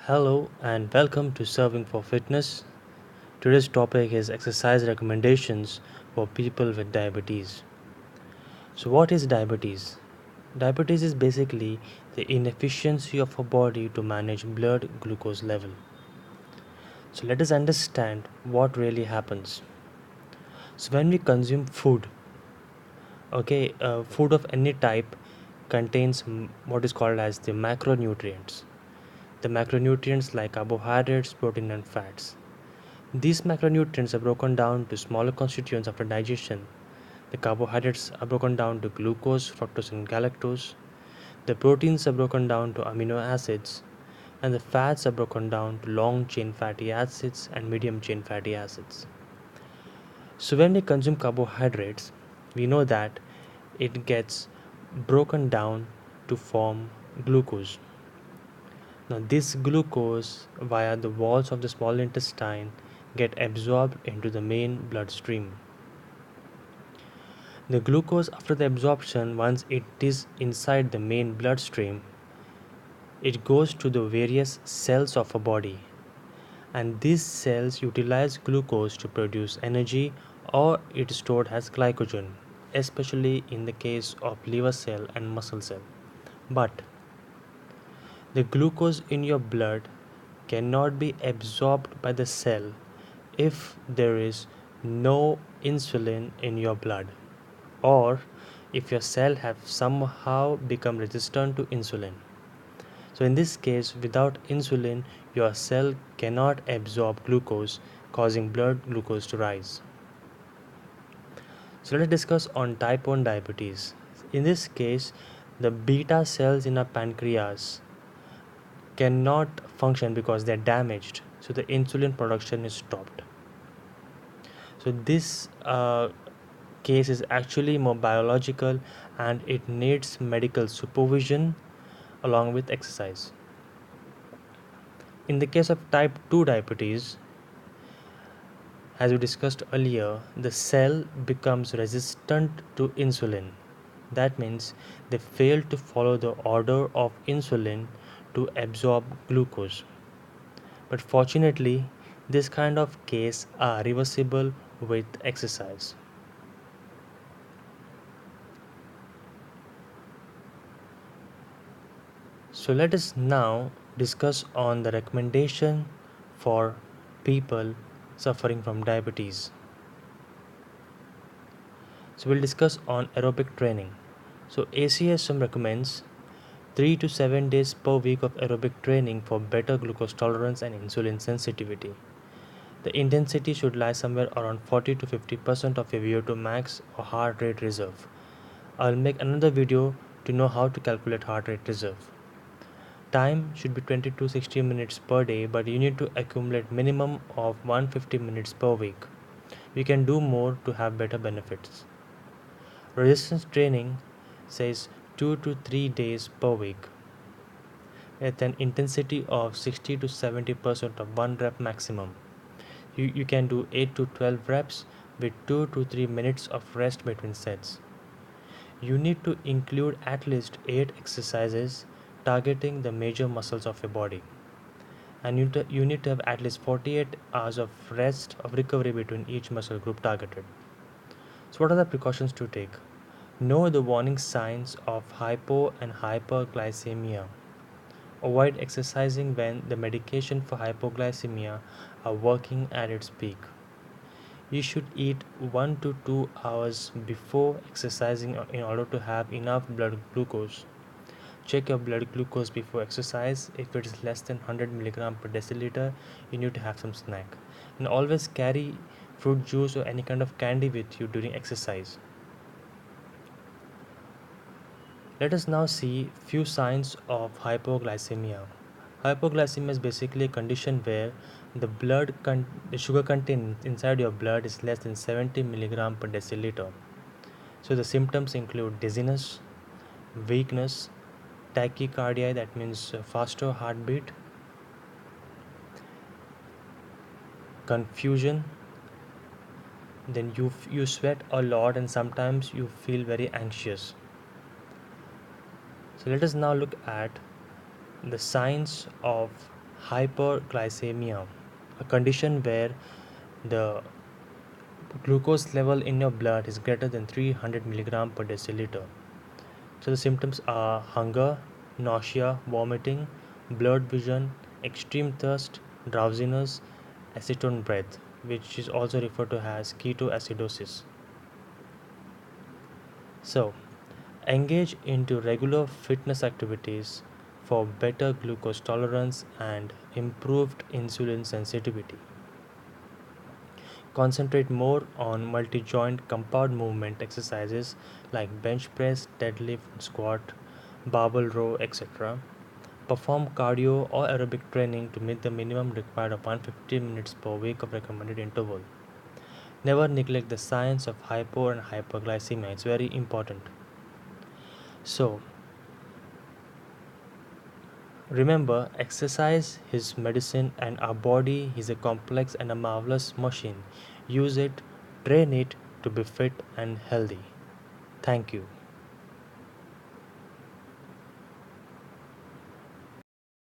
Hello and welcome to Serving for Fitness. Today's topic is exercise recommendations for people with diabetes. So, what is diabetes? Diabetes is basically the inefficiency of a body to manage blood glucose level. So, let us understand what really happens. So, when we consume food, food of any type contains what is called as the macronutrients. The macronutrients like carbohydrates, protein, and fats. These macronutrients are broken down to smaller constituents after digestion. The carbohydrates are broken down to glucose, fructose, and galactose. The proteins are broken down to amino acids. And the fats are broken down to long chain fatty acids and medium chain fatty acids. So, when we consume carbohydrates, we know that it gets broken down to form glucose. Now, this glucose via the walls of the small intestine get absorbed into the main bloodstream. The glucose after the absorption, once it is inside the main bloodstream, it goes to the various cells of a body, and these cells utilize glucose to produce energy, or it is stored as glycogen, especially in the case of liver cell and muscle cell. But the glucose in your blood cannot be absorbed by the cell if there is no insulin in your blood, or if your cell have somehow become resistant to insulin. So in this case, without insulin, your cell cannot absorb glucose, causing blood glucose to rise. So let's discuss on type 1 diabetes. In this case, the beta cells in our pancreas cannot function because they're damaged, so the insulin production is stopped. So this case is actually more biological, and it needs medical supervision along with exercise. In the case of type 2 diabetes, as we discussed earlier, the cell becomes resistant to insulin. That means they fail to follow the order of insulin to absorb glucose. But fortunately, this kind of case are reversible with exercise. So let us now discuss on the recommendation for people suffering from diabetes. So we'll discuss on aerobic training. So ACSM recommends 3 to 7 days per week of aerobic training for better glucose tolerance and insulin sensitivity. The intensity should lie somewhere around 40 to 50% of your VO2 max or heart rate reserve. I'll make another video to know how to calculate heart rate reserve. Time should be 20 to 60 minutes per day, but you need to accumulate minimum of 150 minutes per week. You can do more to have better benefits. Resistance training says 2 to 3 days per week at an intensity of 60 to 70% of 1 rep maximum. You can do 8 to 12 reps with 2 to 3 minutes of rest between sets. You need to include at least 8 exercises targeting the major muscles of your body. And you need to have at least 48 hours of rest of recovery between each muscle group targeted. So what are the precautions to take? Know the warning signs of hypo and hyperglycemia. Avoid exercising when the medication for hypoglycemia are working at its peak. You should eat 1 to 2 hours before exercising in order to have enough blood glucose. Check your blood glucose before exercise. If it is less than 100 milligram per deciliter, you need to have some snack. And always carry fruit juice or any kind of candy with you during exercise. Let us now see few signs of hypoglycemia. Hypoglycemia is basically a condition where the sugar content inside your blood is less than 70 milligram per deciliter. So the symptoms include dizziness, weakness, tachycardia, that means faster heartbeat, confusion, then you sweat a lot and sometimes you feel very anxious. So let us now look at the signs of hyperglycemia, a condition where the glucose level in your blood is greater than 300 milligram per deciliter. So the symptoms are hunger, nausea, vomiting, blurred vision, extreme thirst, drowsiness, acetone breath, which is also referred to as ketoacidosis. So, engage into regular fitness activities for better glucose tolerance and improved insulin sensitivity. Concentrate more on multi joint compound movement exercises like bench press, deadlift, squat, barbell row, etc. Perform cardio or aerobic training to meet the minimum required of 150 minutes per week of recommended interval. Never neglect the science of hypo and hyperglycemia, it's very important. So, remember, exercise is medicine and our body is a complex and a marvelous machine. Use it, train it to be fit and healthy. Thank you.